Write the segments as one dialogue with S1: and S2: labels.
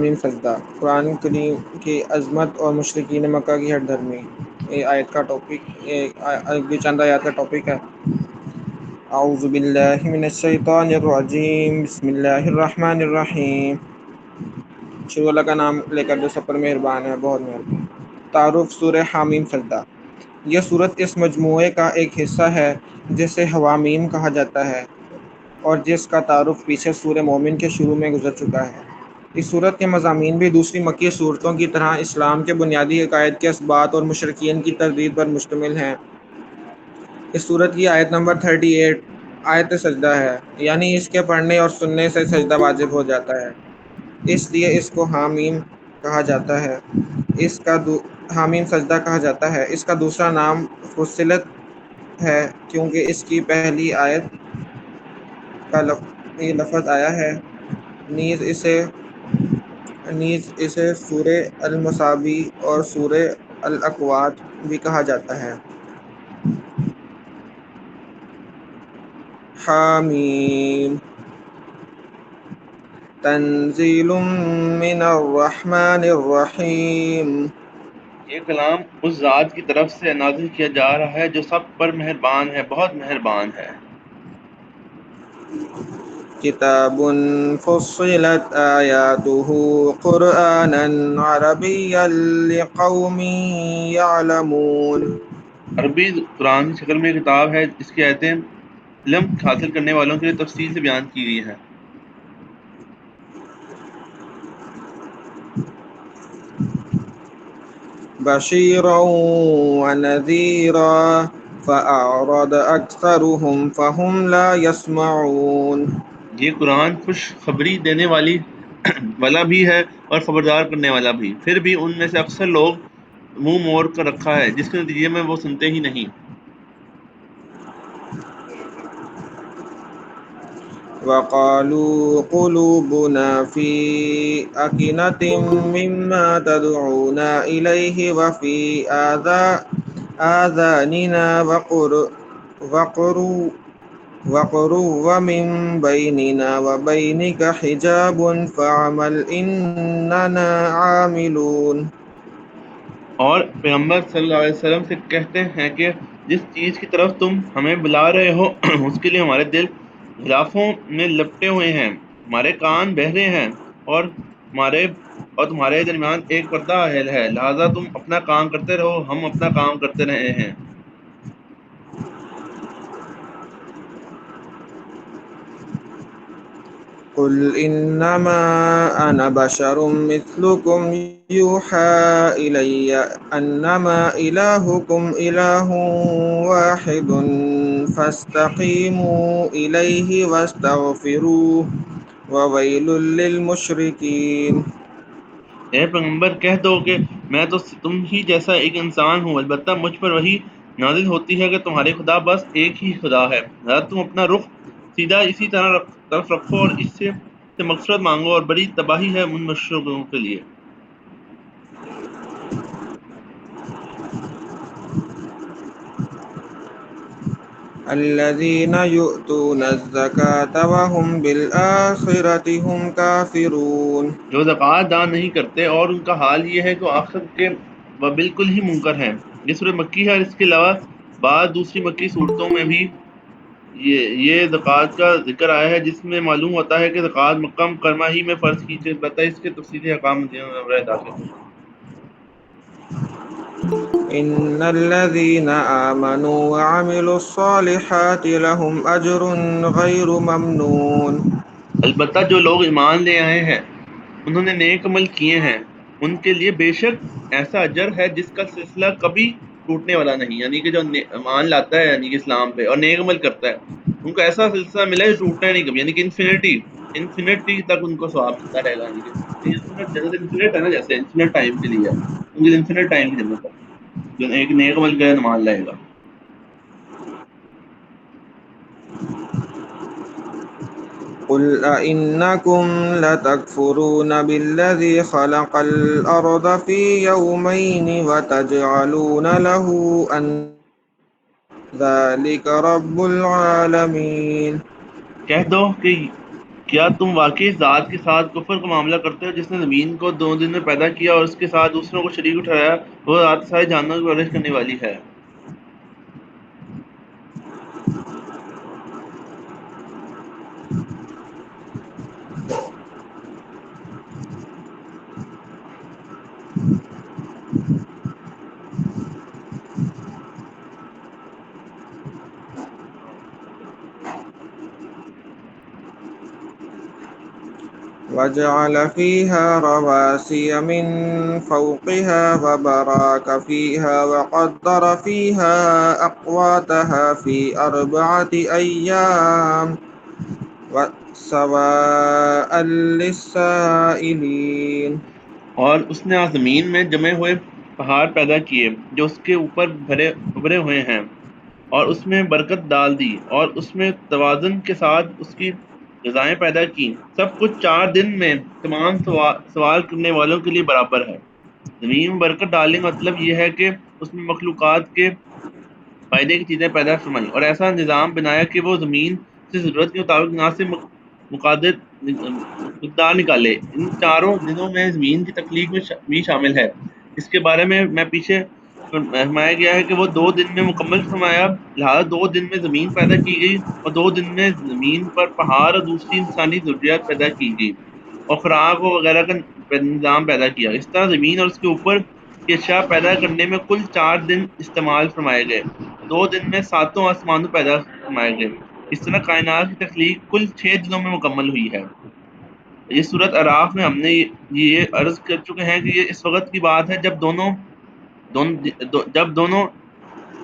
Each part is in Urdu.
S1: حمیم سجدہ قرآن کریم کی عظمت اور مشرکین مکہ کی ہٹ دھرمی. یہ آیت کا ٹاپک چند آیات کا ٹاپک ہے. اعوذ باللہ من الشیطان الرجیم بسم اللہ الرحمن الرحیم. شروع اللہ کا نام لے کر جو سب پر مہربان ہے بہت مہربان. تعارف سورہ حامیم سجدہ. یہ سورت اس مجموعے کا ایک حصہ ہے جسے حوامیم کہا جاتا ہے اور جس کا تعارف پیچھے سورہ مومن کے شروع میں گزر چکا ہے. اس صورت کے مضامین بھی دوسری مکی صورتوں کی طرح اسلام کے بنیادی عقائد کے اثبات اور مشرکین کی تردید پر مشتمل ہیں. اس صورت کی آیت نمبر 38 آیت سجدہ ہے، یعنی اس کے پڑھنے اور سننے سے سجدہ واجب ہو جاتا ہے، اس لیے اس کو حامیم کہا جاتا ہے. حامیم سجدہ کہا جاتا ہے. اس کا دوسرا نام فصلت ہے کیونکہ اس کی پہلی آیت کا یہ لفظ آیا ہے. نیز اسے سورہ المصابیح اور سورہ الاقوات بھی کہا جاتا ہے. حامیم تنزیل من الرحمن الرحیم.
S2: یہ کلام اس ذات کی طرف سے نازل کیا جا رہا ہے جو سب پر مہربان ہے، بہت مہربان ہے.
S1: کتاب فصلت آیاته قرآنا عربیا لقوم یعلمون.
S2: عربی قرآن کی شکل میں کتاب ہے، اس کی آیتیں علم حاصل کرنے والوں کے لیے تفصیل سے بیان کی گئی ہیں.
S1: بشیرا ونذیرا فأعرض أكثرهم فهم لا يسمعون.
S2: یہ قرآن خوشخبری دینے والا بھی ہے اور خبردار کرنے والا بھی، پھر بھی ان میں سے اکثر لوگ منہ موڑ کر رکھا ہے، جس کے نتیجے میں وہ سنتے ہی نہیں.
S1: وقالوا قلوبنا في أكنة مما تدعونا إليه وفي آذاننا وقر ومن بيننا وبينك حجاب فاعمل إننا عاملون.
S2: اور پیغمبر صلی اللہ علیہ وسلم سے کہتے ہیں کہ جس چیز کی طرف تم ہمیں بلا رہے ہو اس کے لیے ہمارے دل غلافوں میں لپٹے ہوئے ہیں، ہمارے کان بہرے ہیں اور تمہارے درمیان ایک پردہ ہے، لہذا تم اپنا کام کرتے رہو، ہم اپنا کام کرتے رہے ہیں.
S1: قل إنما أنا بشر مثلكم يوحى إلي أنما إلهكم إله واحد فاستقيموا إليه واستغفروه وويل للمشركين.
S2: اے پیغمبر کہہ دو کہ میں تو تم ہی جیسا ایک انسان ہوں، البتہ مجھ پر وحی نازل ہوتی ہے کہ تمہارے خدا بس ایک ہی خدا ہے، لہذا تم اپنا رخ سیدھا اسی طرف رکھو اور اس سے مغفرت مانگو، اور بڑی تباہی ہے ان مشرکوں کے لیے.
S1: الذين يؤتون الزكاة وهم بالآخرة هم كافرون.
S2: جو زکوٰۃ ادا نہیں کرتے اور ان کا حال یہ ہے کہ وہ آخرت کے وہ بالکل ہی منکر ہیں. یہ سورہ مکی ہے اور اس کے علاوہ بعض دوسری مکی صورتوں میں بھی یہ زکوٰۃ کا ذکر آیا ہے، جس میں معلوم ہوتا ہے کہ زکوٰۃ مکہ مکرمہ ہی میں فرض کی تھی، البتہ اس کے تفصیلی احکام مدینہ منورہ داخل ہیں.
S1: إن الذين آمنوا وعملوا الصالحات لهم أجر غير ممنون.
S2: البتہ جو لوگ ایمان لے آئے ہیں، انہوں نے نیک عمل کیے ہیں، ان کے لیے بے شک ایسا اجر ہے جس کا سلسلہ کبھی ٹوٹنے والا نہیں. یعنی کہ جو ایمان لاتا ہے یعنی کہ اسلام پہ اور نیک عمل کرتا ہے، ان کو ایسا سلسلہ ملا ہے جو ٹوٹنا ہی نہیں کبھی، یعنی کہ انفینٹی تک ان کو ثواب ملتا رہے گا. یعنی کہ جنت انفینٹ ہے نا، جیسے انفینٹ ٹائم کے لیے ہے، ان کے انفینٹ ٹائم کی جنت ہے جو ایک نیک عمل کا ایمان لائے گا.
S1: قل أئنكم لتكفرون بالذي خلق الأرض في يومين وتجعلون له ذلك رب العالمين.
S2: کہہ دو کہ کیا تم واقعی اس ذات کے ساتھ کفر کا معاملہ کرتے ہو جس نے زمین کو 2 دن میں پیدا کیا اور اس کے ساتھ دوسروں کو شریک ٹھہرایا؟ وہ ذات سارے جانوروں کی پرورش کرنے والی ہے۔
S1: وجعل فيها رواسي من فوقها وبراك فيها وقدر فيها أقواتها في 4 أيام سواء للسائلين۔
S2: اور اس نے زمین میں جمے ہوئے پہاڑ پیدا کیے جو اس کے اوپر ابھرے ہوئے ہیں، اور اس میں برکت ڈال دی اور اس میں توازن کے ساتھ اس کی غذائیں پیدا کی، سب کچھ 4 دن میں تمام سوال کرنے والوں کے لیے برابر ہے۔ زمین میں برکت ڈالنے کا مطلب یہ ہے کہ اس میں مخلوقات کے فائدے کی چیزیں پیدا فرمائی اور ایسا نظام بنایا کہ وہ زمین سے ضرورت کے مطابق نہ سے مقدار نکالے۔ ان 4 دنوں میں زمین کی تخلیق میں بھی شامل ہے۔ اس کے بارے میں پیچھے فرمایا گیا ہے کہ وہ 2 دن میں مکمل فرمایا، لہذا 2 دن میں زمین پیدا کی گئی اور 2 دن میں زمین پر پہاڑ اور دوسری انسانی ضروریات پیدا کی گئی اور خوراک وغیرہ کا نظام پیدا کیا۔ اس طرح زمین اور اس کے اوپر کی اشیاء پیدا کرنے میں کل 4 دن استعمال فرمائے گئے اور 2 دن میں ساتوں آسمانوں پیدا فرمائے گئے۔ اس طرح کائنات کی تخلیق کل 6 دنوں میں مکمل ہوئی ہے۔ یہ صورت اعراف میں ہم نے یہ عرض کر چکے ہیں کہ یہ اس وقت کی بات ہے جب دونوں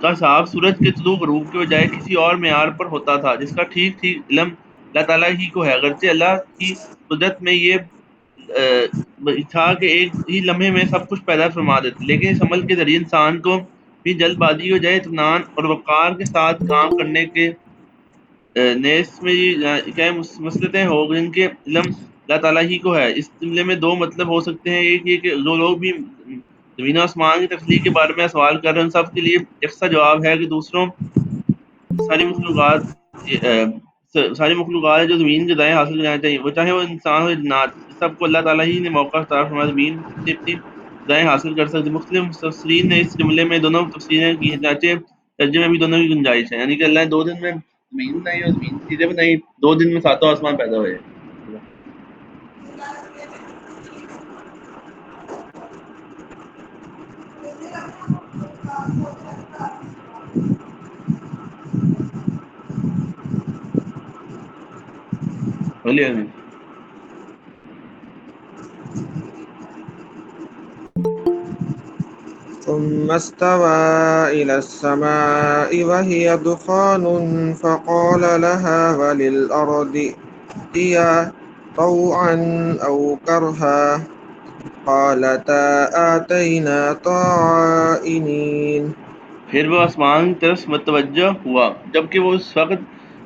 S2: کا حساب سورج کے طلوع غروب کے بجائے کسی اور معیار پر ہوتا تھا جس کا ٹھیک ٹھیک علم اللہ تعالیٰ ہی کو ہے، اگرچہ اللہ کی قدرت میں یہ تھا کہ ایک ہی لمحے میں سب کچھ پیدا فرما دیتے، لیکن اس عمل کے ذریعے انسان کو بھی جلد بازی کی بجائے اطمینان اور وقار کے ساتھ کام کرنے کے نیس میں کیا مسلطیں ہو جن کے علم اللہ تعالیٰ ہی کو ہے۔ اس جملے میں 2 مطلب ہو سکتے ہیں، ایک یہ کہ جو لوگ بھی زمین و آسمان کی تخلیق کے بارے میں سوال کر رہے ہیں ان سب کے لیے یکساں جواب ہے کہ دوسروں ساری مخلوقات ساری مخلوقات ہیں جو زمین کے غذائیں حاصل کرنا چاہیے، وہ چاہے وہ انسان ہو یا جنات، سب کو اللہ تعالیٰ ہی نے موقع عطا فرمایا زمین سے اپنی غذائیں حاصل کر سکتے۔ مختلف مفسرین نے اس جملے میں دونوں تفسیریں کی ہیں، چنانچہ ترجمے میں بھی دونوں کی گنجائش ہے، یعنی کہ اللہ نے 2 دن میں زمین بنائی اور زمین کی چیزیں بنائی، 2 دن میں ساتوں آسمان پیدا ہوئے۔ بولیے آمین۔
S1: ثم استوى إلى السماء وهي دخان فقال لها وللأرض ائتيا طوعا أو كرها قالتا آتينا طائعين۔
S2: پھر وہ آسمان کی طرف متوجہ ہوا جبکہ وہ اس وقت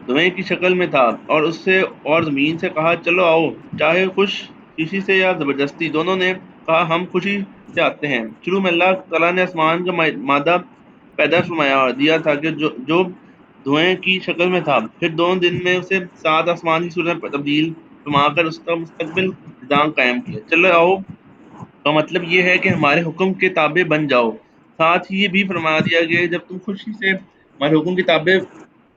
S2: دھویں کی شکل میں تھا اور اس سے اور زمین سے کہا چلو آؤ، چاہے خوشی سے یا زبردستی۔ دونوں نے کہا ہم خوشی سے آتے ہیں۔ شروع میں اللہ تعالیٰ نے آسمان کا مادہ پیدا فرمایا اور دیا تھا کہ جو دھویں کی شکل میں تھا، پھر 2 دن میں اسے 7 آسمان کی صورت میں تبدیل فرما کر اس کا مستقبل نظام قائم کیا۔ چلو آؤ کا مطلب یہ ہے کہ ہمارے حکم کے تابع بن جاؤ۔ ساتھ ہی یہ بھی فرما دیا گیا جب تم خوشی سے ہمارے حکم کے تابع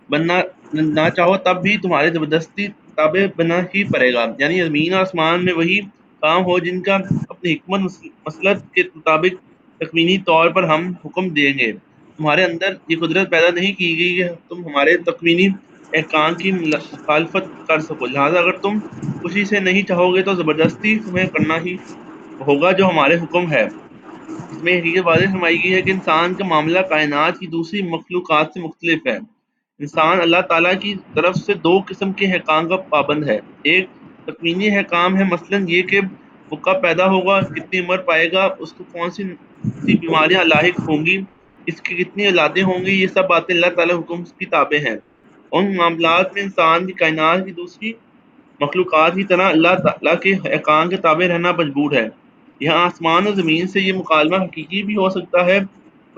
S2: بننا نہ چاہو تب بھی تمہارے زبردستی تابع بننا ہی پڑے گا، یعنی زمین اور آسمان میں وہی کام ہو جن کا اپنی حکمت مسلط کے مطابق تکوینی طور پر ہم حکم دیں گے۔ تمہارے اندر یہ قدرت پیدا نہیں کی گئی کہ تم ہمارے تکوینی احکام کی مخالفت کر سکو، لہذا اگر تم خوشی سے نہیں چاہو گے تو زبردستی تمہیں کرنا ہی ہوگا جو ہمارے حکم ہے۔ اس میں حقیقت واضح فرمائی گئی ہے کہ انسان کا معاملہ کائنات کی دوسری مخلوقات سے مختلف ہے۔ انسان اللہ تعالیٰ کی طرف سے 2 قسم کے احکام کا پابند ہے۔ ایک تکوینی احکام ہے، مثلا یہ کہ وہ کب پیدا ہوگا، کتنی عمر پائے گا، اس کو کون سی بیماریاں لاحق ہوں گی، اس کی کتنی اولادیں ہوں گی، یہ سب باتیں اللہ تعالیٰ حکم کی تابع ہیں۔ ان معاملات میں انسان کی کائنات کی دوسری مخلوقات کی طرح اللہ تعالیٰ کے احکام کے تابع رہنا مجبور ہے۔ یہاں آسمان اور زمین سے یہ مکالمہ حقیقی بھی ہو سکتا ہے،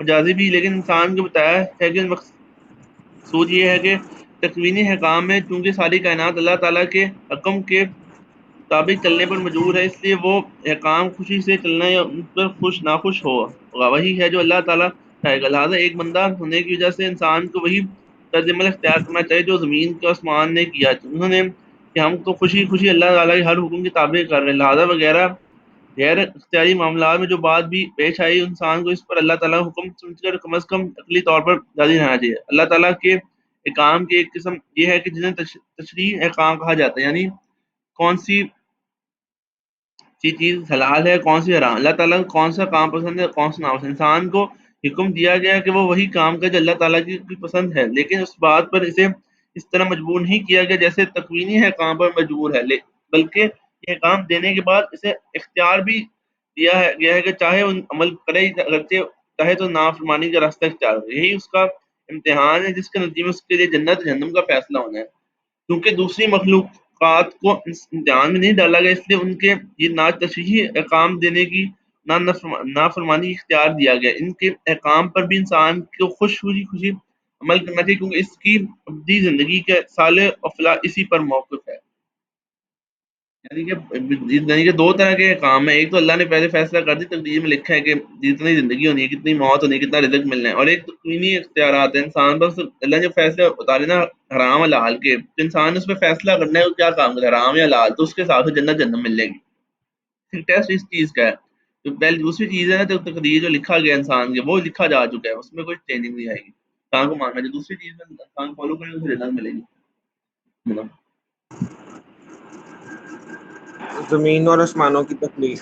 S2: مجازی بھی، لیکن انسان کو بتایا ہے کہ مقصود یہ ہے کہ تکوینی حکام ہے، چونکہ ساری کائنات اللہ تعالیٰ کے حکم کے مطابق چلنے پر مجبور ہے، اس لیے وہ حکام خوشی سے چلنا یا ان پر خوش ناخوش ہوگا وہی ہے جو اللہ تعالیٰ چاہے گا۔ لہٰذا ایک بندہ ہونے کی وجہ سے انسان کو وہی طرز عمل اختیار کرنا چاہیے جو زمین کے آسمان نے کیا، انہوں نے کہ ہم تو خوشی خوشی اللہ تعالیٰ کے ہر حکم کی تابع کر رہے ہیں، لہٰذا وغیرہ غیر اختیاری معاملات میں جو بات بھی پیش آئی، انسان کو اس پر اللہ تعالیٰ کا حکم سمجھ کر کم از کم عقلی طور پر راضی رہنا چاہیے۔ اللہ تعالیٰ کے احکام کی ایک قسم یہ ہے کہ جنہیں تشریع احکام کہا جاتا ہے، یعنی کون سی چیز حلال ہے کون سی حرام، اللہ تعالیٰ کو کون سا کام پسند ہے کون سا ناپسند۔ انسان کو حکم دیا گیا کہ وہ وہی کام کرے جو اللہ تعالیٰ کی پسند ہے، لیکن اس بات پر اسے اس طرح مجبور نہیں کیا گیا جیسے تکوینی حکام پر مجبور ہے، بلکہ یہ حکام دینے کے بعد اسے اختیار بھی دیا گیا ہے کہ چاہے ان عمل کرے اگرچہ چاہے تو نافرمانی کا راستہ اختیار کرے۔ یہی اس کا امتحان ہے جس کے نتیجے میں اس کے لیے جنت جہنم کا فیصلہ ہونا ہے۔ کیونکہ دوسری مخلوقات کو اس امتحان میں نہیں ڈالا گیا، اس لیے ان کے یہ نہ تشریحی احکام دینے کی نافرمانی اختیار دیا گیا۔ ان کے احکام پر بھی انسان کو خوشی عمل کرنا چاہیے، کیونکہ اس کی ابدی زندگی کے صالح و فلاح اسی پر موقف ہے۔ یعنی کہ دو طرح کے کام ہیں، ایک تو اللہ نے پہلے فیصلہ کر دی، تقدیر میں لکھا ہے کہ جتنی زندگی ہونی ہے کتنی موت ہونی ہے کتنا رزق ملنا ہے، اور ایک تکوینی اختیارات ہے انسان پر اللہ نے فیصلے اتارے نا حرام حلال کے، تو انسان نے اس پہ فیصلہ کرنا ہے وہ کیا کام کرے حرام یا حلال، تو اس کے ساتھ جنت جہنم مل جائے گی۔ پھر ٹیسٹ اس چیز کا ہے جو پہلے دوسری چیز ہے نا، جو تقدیر جو لکھا گیا انسان کے وہ لکھا جا چکا ہے، اس میں کوئی چینجنگ نہیں آئے گی، انسان کو ماننا جو دوسری چیز میں انسان فالو کرے اسے جنت ملے گی۔
S1: زمین اور آسمانوں کی تخلیق۔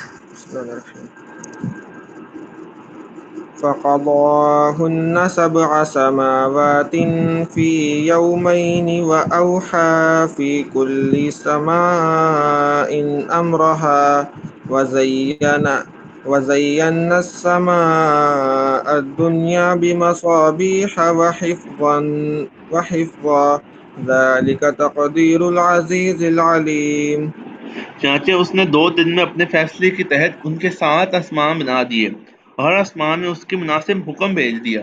S1: فقضاهن سبع سماوات في يومين وأوحى في كل سماء أمرها وزينا السماء الدنيا بمصابيح وحفظا ذلك تقدير العزيز العليم۔
S2: چنانچہ اس نے 2 دن میں اپنے فیصلے کے تحت ان کے 7 آسمان بنا دیے، اور ہر آسمان میں اس کے مناسب حکم بھیج دیا،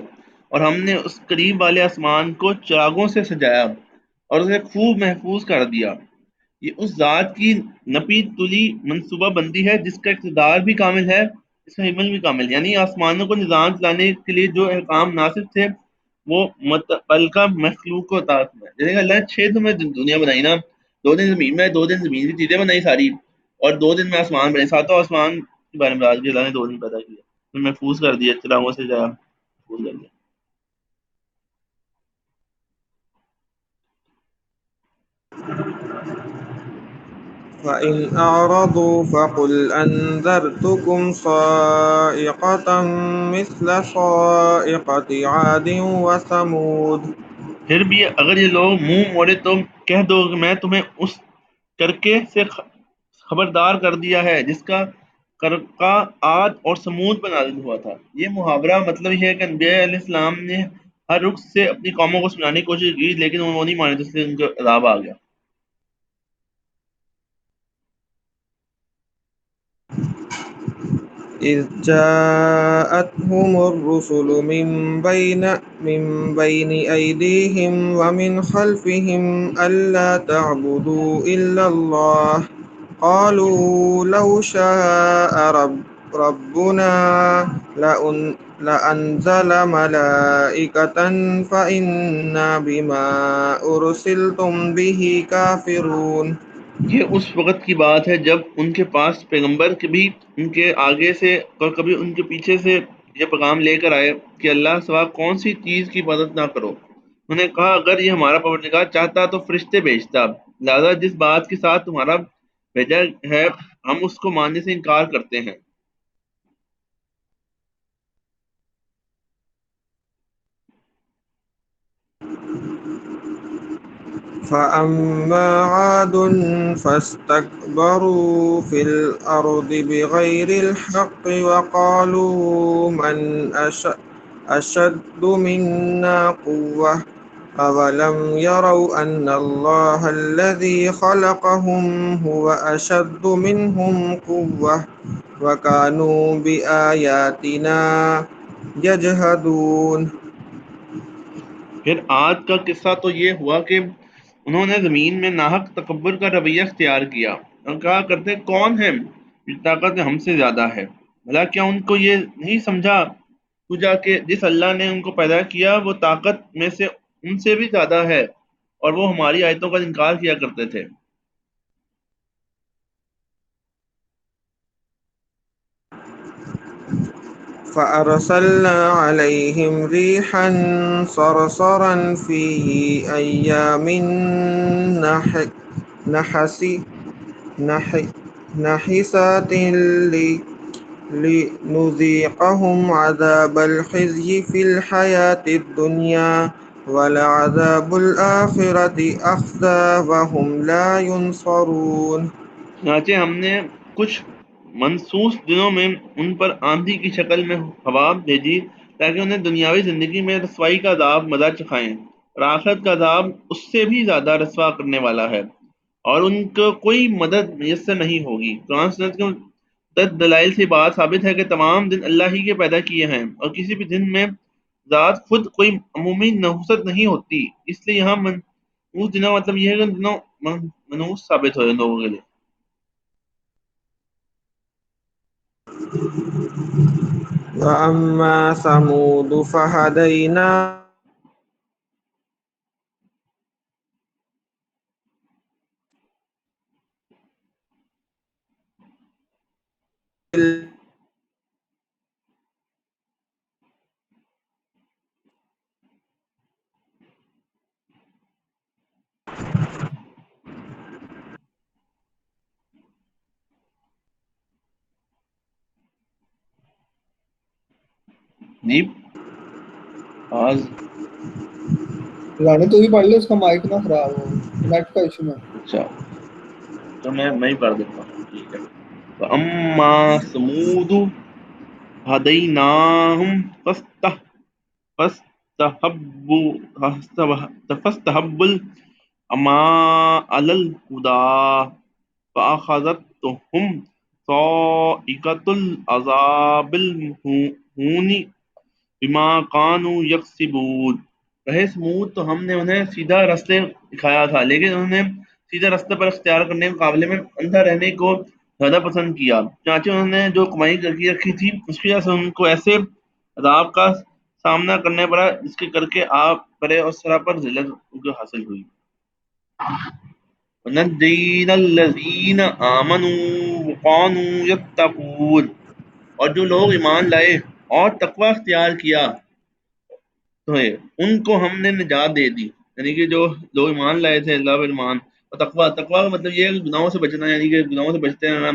S2: اور ہم نے اس قریب والے آسمان کو چراغوں سے سجایا اور اسے خوب محفوظ کر دیا۔ یہ اس ذات کی نپی تلی منصوبہ بندی ہے جس کا اقتدار بھی کامل ہے، اس کا علم بھی کامل ہے۔ یعنی آسمانوں کو نظام چلانے کے لیے جو احکام مناسب تھے وہ متعلقہ مخلوق کو عطا ہے۔ جیسے کہ اللہ نے 6 دن میں دنیا بنائی نا، 2 دن زمین میں، 2 دن زمین کی چیزیں بنائی ساری، اور 2 دن میں آسمان بنے، 7 آسمان کے بارے میں آج بھی اللہ نے 2 دن پیدا کیا، پھر محفوظ کر دیا چراغوں سے جا محفوظ کر دیا۔
S1: فإن أعرضوا فقل أنذرتكم صاعقة مثل صاعقة عاد وثمود۔
S2: پھر بھی اگر یہ لوگ منہ موڑے تو کہہ دو کہ میں تمہیں اس کرکے سے خبردار کر دیا ہے جس کا کرکا عاد اور سمود پر نازل ہوا تھا۔ یہ محاورہ مطلب یہ ہے کہ انبیاء علیہ السلام نے ہر رخ سے اپنی قوموں کو سمجھانے کی کوشش کی، لیکن وہ نہیں مانے، تو اس لیے ان کو عذاب آ گیا۔
S1: إذ جاءتهم الرسل من بين أيديهم ومن خلفهم ألا تعبدوا إلا الله قالوا لو شاء ربنا لأنزل ملائكة فإنا بما أرسلتم به كافرون۔
S2: یہ اس وقت کی بات ہے جب ان کے پاس پیغمبر کبھی ان کے آگے سے اور کبھی ان کے پیچھے سے یہ پیغام لے کر آئے کہ اللہ سوا کون سی چیز کی عبادت نہ کرو۔ انہوں نے کہا اگر یہ ہمارا پروردگار چاہتا تو فرشتے بھیجتا، لہذا جس بات کے ساتھ تمہارا بھیجا ہے ہم اس کو ماننے سے انکار کرتے ہیں۔
S1: فأما عاد فاستكبروا في الأرض بغير الحق وقالوا من أشد منا قوة أولم يروا أن الله الذي خلقهم هو أشد منهم قوة وكانوا بآياتنا يجحدون۔
S2: پھر آج کا قصہ تو یہ ہوا کہ انہوں نے زمین میں ناحق تکبر کا رویہ اختیار کیا اور کہا کرتے کون ہے جس طاقت ہم سے زیادہ ہے، بھلا کیا ان کو یہ نہیں سمجھا پوجا کہ جس اللہ نے ان کو پیدا کیا وہ طاقت میں سے ان سے بھی زیادہ ہے، اور وہ ہماری آیتوں کا انکار کیا کرتے تھے۔
S1: فأرسلنا عليهم ريحا صرصرا في أيام نح- نحس نح- نحسات لنذيقهم عذاب الخزي في الحياة الدنيا ولعذاب الآخرة أخزى وهم لا ينصرون۔
S2: چنانچہ ہم نے کچھ منسوس دنوں میں ان پر آندھی کی شکل میں ہوا بھیجی تاکہ انہیں دنیاوی زندگی میں رسوائی کا عذاب مزہ چکھائیں، اور آخرت کا عذاب اس سے بھی زیادہ رسوا کرنے والا ہے، اور ان کو کوئی مدد میسر نہیں ہوگی۔ قرآن سنت کے متعدد دلائل سے بات ثابت ہے کہ تمام دن اللہ ہی کے پیدا کیے ہیں، اور کسی بھی دن میں ذات خود کوئی عمومی نحوست نہیں ہوتی، اس لیے یہاں منحوس دنوں مطلب یہ ہے کہ دنوں منحوس ثابت ہوئے لوگوں کے لیے۔
S1: وأما ثمود فهديناهم
S2: جی آج
S3: رانے تو بھی پڑھ لے، اس کا مائک نہ خراب ہو، نیٹ کا ایشو ہے۔
S2: اچھا تو میں ہی پڑھ دیتا ہوں، ٹھیک ہے۔ فَأَمَّا ثَمُودُ هَدَيْنَاهُمْ فَاسْتَحَبُّوا الْعَمَى عَلَى الْهُدَى فَأَخَذَتْهُمْ صَاعِقَةُ الْعَذَابِ الْهُونِ بِمَا كَانُوا يَكْسِبُونَ۔ رہے سمود تو ہم نے انہیں سیدھا راستے دکھایا تھا، لیکن انہوں نے سیدھے راستے پر اختیار کرنے کے مقابلے میں اندھا رہنے کو زیادہ پسند کیا، چنانچہ انہوں نے جو کمائی کر کے رکھی تھی اس کی وجہ سے ان کو ایسے عذاب کا سامنا کرنا پڑا جس کے کر کے آپ برے اور سرا پر ذلت ان کو حاصل ہوئی۔ وَنَجَّيْنَا الَّذِينَ آمَنُوا وَكَانُوا يَتَّقُونَ، اور جو لوگ ایمان لائے اور تقوی اختیار کیا تو ان کو ہم نے نجات دے دی، یعنی کہ جو لوگ ایمان لائے تھے اللہ پر ایمان، اور تقوی کا مطلب یہ ہے کہ گناہوں سے بچنا، یعنی کہ گناہوں سے بچتے ہیں،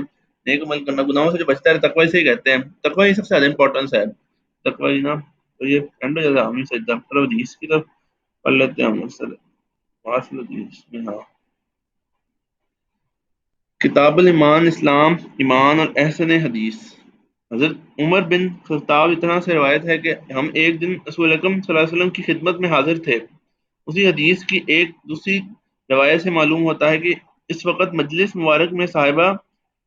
S2: نیک عمل کرنا، گناہوں سے جو بچتا ہے تقوی سے ہی کہتے ہیں، تقوی ہی سب سے زیادہ امپورٹنس ہے تقوی ہی نا۔ تو یہ اینڈ ہو جاتا ہے، ہم سجدہ مطلب حدیث کی طرف پڑھ لیتے ہیں ہم اکثر واصل حدیث میں۔ ہاں، کتاب الایمان، اسلام، ایمان اور احسن حدیث۔ حضرت عمر بن خطاب اتنا سے روایت ہے کہ ہم ایک دن رسول اکرم صلی اللہ علیہ وسلم کی خدمت میں حاضر تھے۔ اسی حدیث کی ایک دوسری روایت سے معلوم ہوتا ہے کہ اس وقت مجلس مبارک میں صحابہ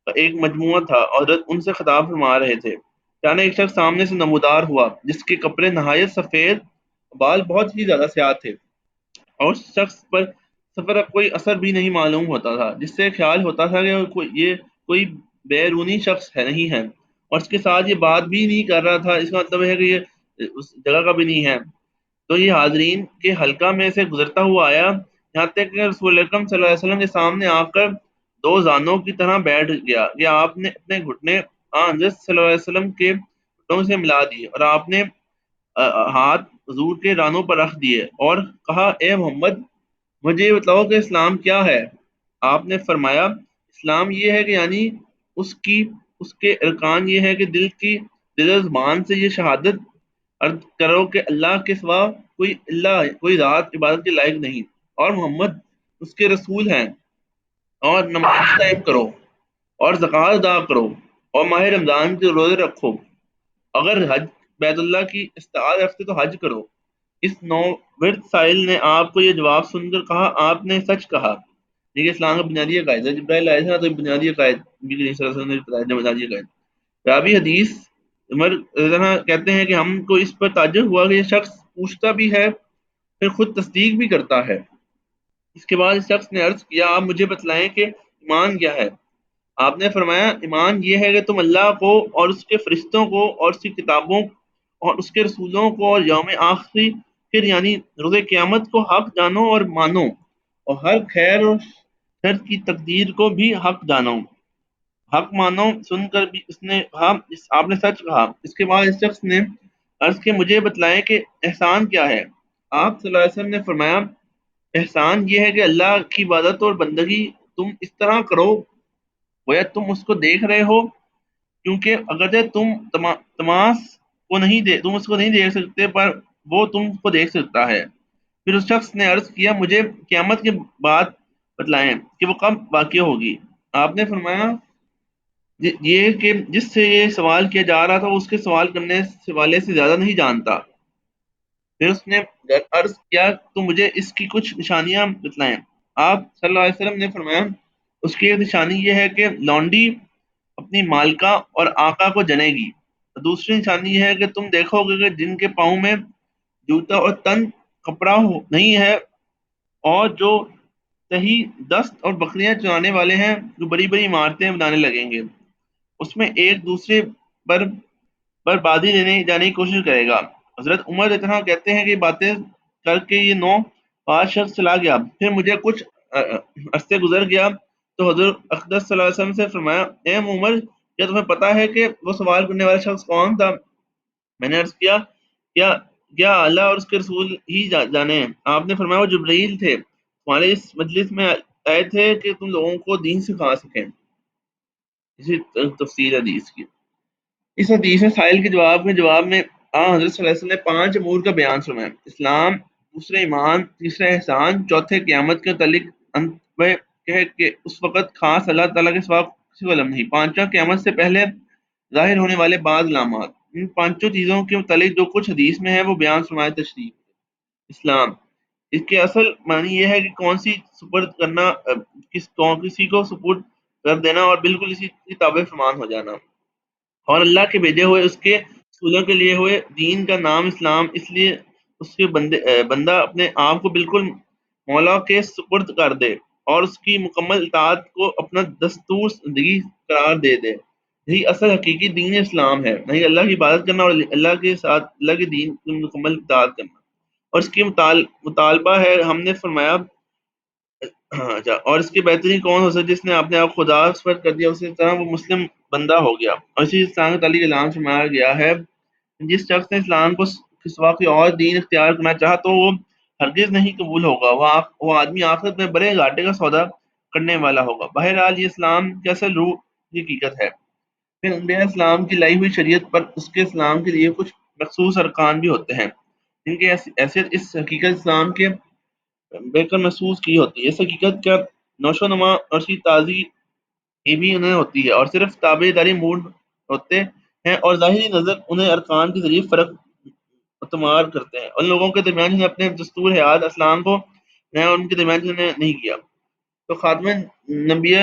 S2: کا ایک مجموعہ تھا اور حضرت ان سے خطاب فرما رہے تھے۔ اچانک ایک شخص سامنے سے نمودار ہوا جس کے کپڑے نہایت سفید، بال بہت ہی زیادہ سیاہ تھے، اور اس شخص پر سفر کا کوئی اثر بھی نہیں معلوم ہوتا تھا، جس سے خیال ہوتا تھا کہ یہ کوئی بیرونی شخص ہے نہیں ہے، اور اس کے ساتھ یہ بات بھی نہیں کر رہا تھا، اس کا مطلب ہے کہ یہ اس جگہ کا بھی نہیں ہے۔ تو یہ حاضرین کے حلقہ میں سے گزرتا ہوا آیا، یہاں تک کہ رسول اکرم صلی اللہ علیہ وسلم کے سامنے آ کر دو زانوں کی طرح بیٹھ گیا کہ آپ نے اپنے گھٹنے حضرت صلی اللہ علیہ وسلم کے گھٹنوں سے ملا دیے، اور آپ نے ہاتھ حضور کے رانوں پر رکھ دیے اور کہا اے محمد، مجھے یہ بتلاؤ کہ اسلام کیا ہے؟ آپ نے فرمایا اسلام یہ ہے کہ یعنی اس کے ارکان یہ ہے کہ دل و زبان سے یہ شہادت عرض کرو کہ اللہ کے سوا کوئی ذات عبادت کے لائق نہیں، اور محمد اس کے رسول ہیں، اور نماز قائم کرو، اور زکوٰۃ ادا کرو، اور ماہ رمضان کے روزے رکھو، اگر حج بیت اللہ کی استطاعت رکھتے تو حج کرو۔ اس نوورد سائل نے آپ کو یہ جواب سن کر کہا آپ نے سچ کہا۔ دیکھیے اسلام کا بنیادی عقائد ہے، جبرائیل علیہ السلام تو بنیادی عقائد نبی کریم صلی اللہ علیہ وسلم نے بتایا بنیادی عقائد۔ رابی حدیث عمر رضی اللہ عنہ کہتے ہیں کہ ہم کو اس پر تعجب ہوا کہ یہ شخص پوچھتا بھی ہے پھر خود تصدیق بھی کرتا ہے۔ اس کے بعد اس شخص نے عرض کیا آپ مجھے بتلائیں کہ ایمان کیا ہے؟ آپ نے فرمایا ایمان یہ ہے کہ تم اللہ کو اور اس کے فرشتوں کو اور اس کی کتابوں اور اس کے رسولوں کو اور یوم آخری پھر یعنی روز قیامت کو حق جانو اور مانو، اور ہر خیر اور شر کی تقدیر کو بھی حق جانو، حق مانو۔ سن کر بھی اس نے کہا آپ نے سچ کہا۔ اس کے بعد اس شخص نے عرض کہ مجھے بتلائیں کہ احسان کیا ہے؟ آپ صلی اللہ علیہ وسلم نے فرمایا احسان یہ ہے کہ اللہ کی عبادت اور بندگی تم اس طرح کرو گویا تم اس کو دیکھ رہے ہو، کیونکہ اگرچہ تم اس کو نہیں دیکھ سکتے پر وہ تم کو دیکھ سکتا ہے۔ پھر اس شخص نے عرض کیا مجھے قیامت کے بعد بتلائیں کہ وہ کب واقع ہوگی۔ آپ نے فرمایا یہ کہ جس سے یہ سوال کیا جا رہا تھا وہ اس کے سوال کرنے والے سے زیادہ نہیں جانتا۔ پھر اس نے عرض کیا تو مجھے اس کی کچھ نشانیاں بتلائیں۔ آپ صلی اللہ علیہ وسلم نے فرمایا اس کی ایک نشانی یہ ہے کہ لونڈی اپنی مالکہ اور آقا کو جنے گی۔ دوسری نشانی یہ ہے کہ تم دیکھو گے کہ جن کے پاؤں میں جوتا اور تن کپڑا نہیں ہے، اور جو صحیح دست اور بکریاں چرانے والے ہیں، جو بڑی بڑی عمارتیں بنانے لگیں گے، اس میں ایک دوسرے پر بازی دینے جانے کی کوشش کرے گا۔ حضرت عمر اتنا کہتے ہیں کہ باتیں کر کے یہ نو پانچ شخص چلا گیا۔ پھر مجھے کچھ عرصے گزر گیا تو حضور اقدس صلی اللہ علیہ وسلم سے فرمایا اے عمر کیا تمہیں پتا ہے کہ وہ سوال کرنے والا شخص کون تھا؟ میں نے عرض کیا کیا کیا اللہ اور اس کے رسول ہی جانے ہیں۔ آپ نے فرمایا وہ جبرائیل تھے، تمہارے اس مجلس میں آئے تھے کہ تم لوگوں کو دین سکھا سکیں۔ اسی تفسیر حدیث کی اس حدیث میں سائل کے جواب میں حضرت صلی اللہ علیہ وسلم نے 5 امور کا بیان فرمایا: اسلام، دوسرے ایمان، تیسرے احسان، چوتھے قیامت کے متعلق انتباہ کہ اس وقت خاص اللہ تعالیٰ کے سوا کسی کو علم نہیں، پانچواں قیامت سے پہلے ظاہر ہونے والے بعض علامات۔ ان پانچوں چیزوں کے متعلق جو کچھ حدیث میں ہے وہ بیان فرمائے تشریف۔ اسلام اس کے اصل معنی یہ ہے کہ کون سی سپرد کرنا کسی کو سپرد کر دینا اور بالکل اسی کی تابع فرمان ہو جانا، اور اللہ کے بھیجے ہوئے اس کے رسولوں کے لیے ہوئے دین کا نام اسلام، اس لیے اس کے بندہ اپنے آپ کو بالکل مولا کے سپرد کر دے اور اس کی مکمل اطاعت کو اپنا دستور زندگی قرار دے دے۔ یہی اصل حقیقی دین اسلام ہے، نہیں اللہ کی عبادت کرنا اور اللہ کے ساتھ اللہ کے دین کی مکمل اطاعت کرنا۔ اور اس کی مطالبہ ہے ہم نے فرمایا اچھا، اور اس کی بہترین کون ہو سکتا جس نے اپنے آپ خدا سپرد کر دیا، اسی طرح وہ مسلم بندہ ہو گیا۔ اور اسی اسلام کے تعلق اعلان فرمایا گیا ہے جس شخص نے اسلام کو سوا کوئی اور دین اختیار کرنا چاہا تو وہ ہرگز نہیں قبول ہوگا، وہ آدمی آخرت میں بڑے گھاٹے کا سودا کرنے والا ہوگا۔ بہرحال یہ اسلام کی اصل روح کی حقیقت ہے۔ پھر انبیاء اسلام کی لائی ہوئی شریعت پر اس کے اسلام کے لیے کچھ مخصوص ارکان بھی ہوتے ہیں جن کی حیثیت اس حقیقت اسلام کے بے کر محسوس کی ہوتی ہے۔ اس حقیقت کا نوشو نما اور اس کی تازی بھی انہیں ہوتی ہے، اور صرف تابع داری موڈ ہوتے ہیں، اور ظاہری نظر انہیں ارکان کے ذریعے فرق اتمار کرتے ہیں ان لوگوں کے درمیان جنہیں اپنے دستور حیات اسلام کو نیا اور ان کے درمیان جنہیں نہیں کیا۔ تو خاتم نبی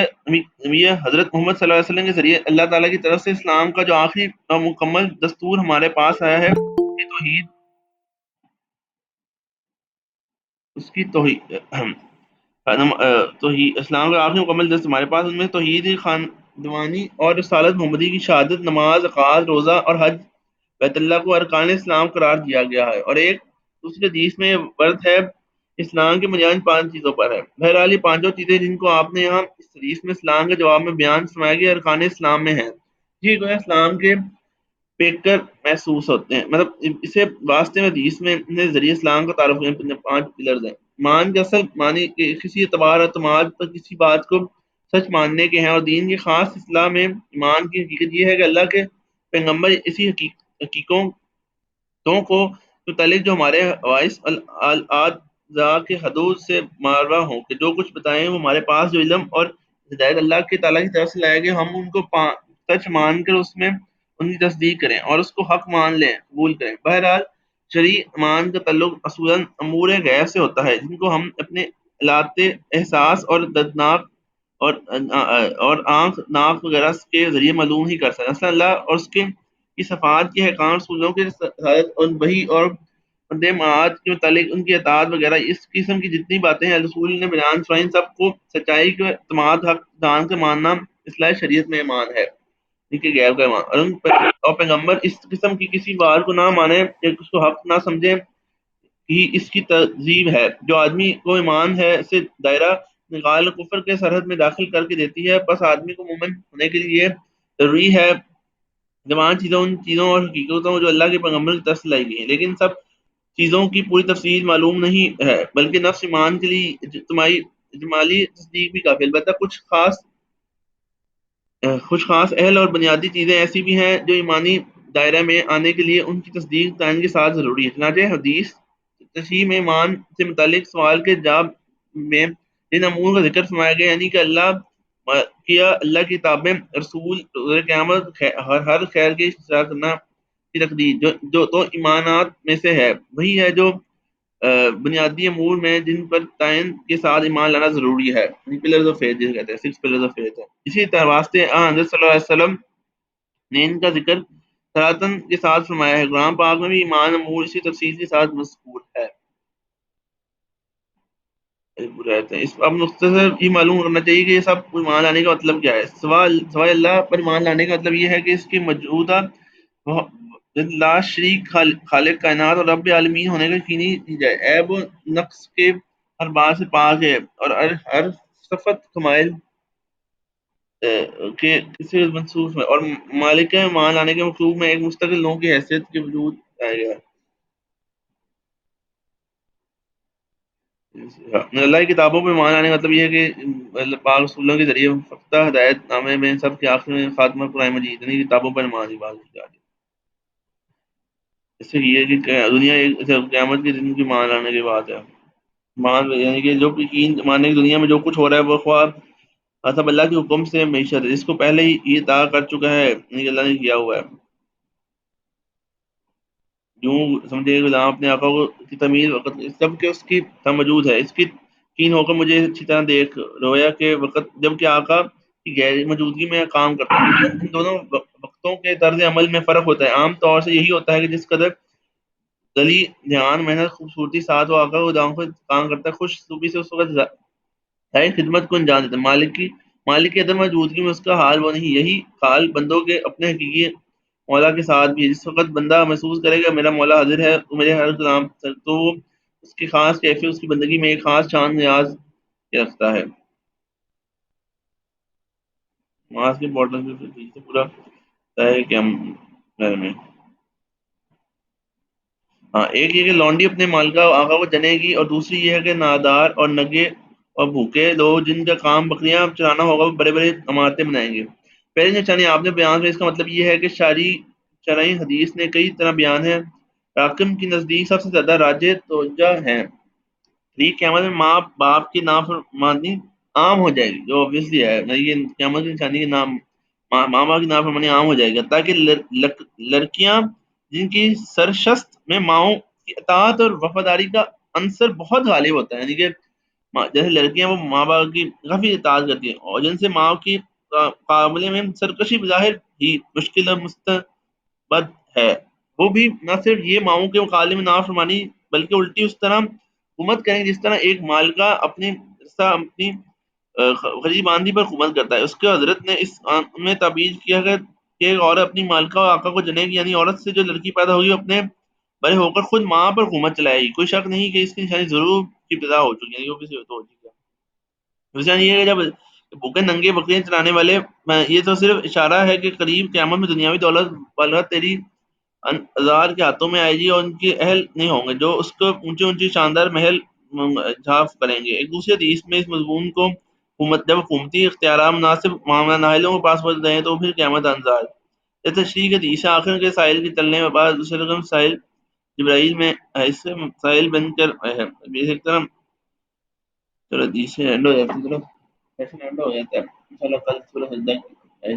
S2: حضرت محمد صلی اللہ علیہ وسلم کے ذریعے اللہ تعالیٰ کی طرف سے اسلام کا جو آخری اور مکمل دستور ہمارے پاس آیا ہے اس کی توحید اسلام کا آخری مکمل دست ہمارے پاس، ان میں توحید خاندوانی اور رسالت محمدی کی شہادت، نماز، زکوٰۃ، روزہ اور حج بیت اللہ کو ارکان اسلام قرار دیا گیا ہے، اور ایک دوسرے حدیث میں یہ ورد ہے اسلام کی بنیاد 5 چیزوں پر ہے۔ بہرحال یہ پانچوں چیزیں جن کو آپ نے یہاں اس حدیث میں اسلام کے جواب میں بیان فرمایا گیا ارکان اسلام میں ہیں، یہ گویا اسلام کے پیکر محسوس ہوتے ہیں، مطلب اسے واسطے میں حدیث میں ذریعے اسلام کا تعارف ہوئے 5 پلرز ہیں۔ ایمان کے اصل معنی کسی اعتبار اعتماد پر کسی بات کو سچ ماننے کے ہیں، اور دین کی خاص اصطلاح میں ایمان کی حقیقت یہ ہے کہ اللہ کے پیغمبر اسی حقیقتوں کو متعلق جو ہمارے حواس الاعضاء کے حدود سے ماروا ہوں کہ جو کچھ بتائیں وہ ہمارے پاس جو علم اور ہدایت اللہ کے تعالیٰ کی طرف سے لائے گئے ہم ان کو سچ مان کر اس میں ان کی تصدیق کریں اور اس کو حق مان لیں، قبول کریں۔ بہرحال شرعی ایمان کا تعلق اصولاً امور غیب سے ہوتا ہے جن کو ہم اپنے آلات احساس اور ددناک اور آنکھ ناک وغیرہ کے ذریعے معلوم ہی کر سکتے ہیں۔ اصلا اللہ اور اس کے کی صفات کے احکام رسولوں کے رسالت اور وحی اور اور معاد کے متعلق ان کی اطاعت وغیرہ اس قسم کی جتنی باتیں ہیں رسول نے بیان فرمائیں، ان سب کو سچائی کے اعتماد حق دان سے ماننا اصلاح شریعت میں ایمان ہے، کہ غیر کا ایمان، اور اور پیغمبر اس قسم کی کسی بات کو نہ مانے کہ اس کو حق نہ سمجھے ہی اس کی تہذیب ہے، جو آدمی کو ایمان ہے سے دائرہ نکال کفر کے سرحد میں داخل کر کے دیتی ہے۔ بس آدمی کو مومن ہونے کے لیے ضروری ہے تمام چیزوں ان چیزوں اور حقیقتوں جو اللہ کے پیغمبر کی طرف سے لائی گئی ہیں، لیکن سب چیزوں کی پوری تفصیل معلوم نہیں ہے، بلکہ نفس ایمان کے لیے اجمالی تصدیق بھی کافی، البتہ کچھ خاص اہل اور بنیادی چیزیں ایسی بھی ہیں جو ایمانی دائرہ میں آنے کے لیے ان کی تصدیق تعین کے ساتھ ضروری ہے۔ چنانچہ حدیث تشریح میں ایمان سے متعلق سوال کے جواب میں ان امور کا ذکر فرمایا گیا، یعنی کہ اللہ کی کتابیں، رسول، روز قیامت، ہر خیر کی اشتراک کرنا کی تقدیر، جو تو ایمانات میں سے ہے، وہی ہے جو بنیادی امور میں جن پر تعین کے ساتھ ایمان لانا ضروری ہے، پلرز آف فیتھ جسے کہتے ہیں، 6 پلرز آف فیتھ ہے۔ اسی طرح واسطے حضرت صلی اللہ علیہ وسلم نے ان کا ذکر سراتن کے ساتھ فرمایا ہے، قرآن پاک میں بھی ایمان امور اسی تفصیل کے ساتھ مذکور ہے۔ اب مختصر یہ معلوم کرنا چاہیے کہ یہ سب ایمان لانے کا مطلب کیا ہے۔ سوائے اللہ پر ایمان لانے کا مطلب یہ ہے کہ اس کی موجودہ لا شریک خالق کائنات اور رب عالمین ہونے کا یقینی دی جائے، عیب و نقص کے ہر بات سے پاک ہے، اور ہر صفت کمائل کے کسی منصوص میں، اور مالک ایمان لانے کے مخلوق میں ایک مستقل نوع کی حیثیت کے وجود آئے گا۔ اللہ کی کتابوں پہ ایمان لانے کا مطلب یہ ہے کہ اللہ پاک رسولوں کے ذریعے فختہ ہدایت نامے میں سب کے آخر میں خاتمہ قرآن مجید، یعنی کتابوں پر ایمان کی بات کی جا رہی ہے۔ اس سے یہ ہے کہ دنیا قیامت کے دن کی ایمان لانے کی بات ہے، مان یعنی کہ جو یقین ماننے کی دنیا میں جو کچھ ہو رہا ہے وہ خواب سب اللہ کے حکم سے معیشت ہے، جس کو پہلے ہی یہ طے کر چکا ہے، یعنی کہ اللہ نے کیا ہوا ہے۔ یوں سمجھے غلام اپنے آقا کو کی تعمیر وقت جب کہ اس کی موجود ہے، اس کی یقین ہو کر مجھے اچھی طرح دیکھ رویا کے وقت جب کہ آقا کی غیر موجودگی میں کام کرتا ہے۔ ان دونوں وقتوں کے طرز عمل میں فرق ہوتا ہے، عام طور سے یہی ہوتا ہے کہ جس قدر دلی دھیان محنت خوبصورتی ساتھ وہ آقا کو داؤں پر کام کرتا ہے، خوش صوبی سے اس وقت ظاہر خدمت کو انجام دیتا ہے۔ مالک کی عدم موجودگی میں اس کا حال وہ نہیں، یہی حال بندوں کے اپنے حقیقی مولا کے ساتھ بھی ہے۔ جس وقت بندہ محسوس کرے گا میرا مولا حاضر ہے، تو میرے ہر کلام تو وہ اس کی خاص کیفیت اس کی بندگی میں ایک خاص شان نیاز رکھتا ہے۔ نماز کے امپورٹنس سے پورا ہے کہ ہم گھر میں ہاں ایک یہ کہ لونڈی اپنے مالکہ آقا کو جنے گی، اور دوسری یہ ہے کہ نادار اور نگے اور بھوکے لوگ جن کا کام بکریاں چرانا ہوگا وہ بڑے بڑے عمارتیں بنائیں گے۔ پہلے نشانی آپ نے بیان میں، اس کا مطلب یہ ہے کہ شرعی حدیث نے کئی طرح بیان ہے، حاکم کی نزدیک سب سے زیادہ راجح توجہ ہیں۔ قیامت میں ماں باپ کی نافرمانی عام ہو جائے گی، جو obviously ہے، یہ قیامت کی نشانی کے نام ماں باپ کی نافرمانی عام ہو جائے گی، تاکہ لڑکیاں جن کی سرشست میں ماؤں کی اطاعت اور وفاداری کا عنصر بہت غالب ہوتا ہے، یعنی کہ جیسے لڑکیاں وہ ماں باپ کی کافی اطاعت کرتی ہیں، اور جن سے ماں کی قابلے میں سرکشی بظاہر ہی مشکل اور مستبد ہے، وہ بھی نہ صرف یہ ماؤں کے مقابلے میں نافرمانی بلکہ الٹی اس طرح حکومت کریں جس طرح ایک مالکہ اپنی غریب آندھی پر حکومت کرتا ہے۔ اس کے حضرت نے اس میں تعبیر کیا ہے کہ ایک عورت اپنی مالکہ اور آقا کو جنے گی، یعنی عورت سے جو لڑکی پیدا ہوگی اپنے بڑے ہو کر خود ماں پر حکومت چلائے گی، کوئی شک نہیں کہ اس کی نشانی ضرور کی ابتدا ہو چکی ہے، وہ بھی ہو چکی ہے۔ نشانی یہ ہے کہ جب بھوکے ننگے بکریاں چلانے والے، یہ تو صرف اشارہ ہے کہ قریب قیامت میں دنیاوی دولت بالغت تیری ہزار کے ہاتھوں میں آئے گی، اور ان کے اہل نہیں ہوں گے جو اس کو اونچے اونچے شاندار محل جھاف کریں گے۔ ایک دوسرے حدیث میں اس مضمون کو جب حکومتی اختیارات مناسب معاملہ نااہلوں کے پاس پہنچ ہیں تو پھر قیامت انزار یہ تشریح کے حدیث آخر کے سائل کے چلنے کے بعد دوسرے رقم سائل جبرائیل میں ایسے سائل بن کر ہے، ایک طرح چلو حدیث سے اینڈ ہو جاتا ہے، چلو ایسے اینڈ ہو جاتا ہے، انشاءاللہ کل سورہ سجدہ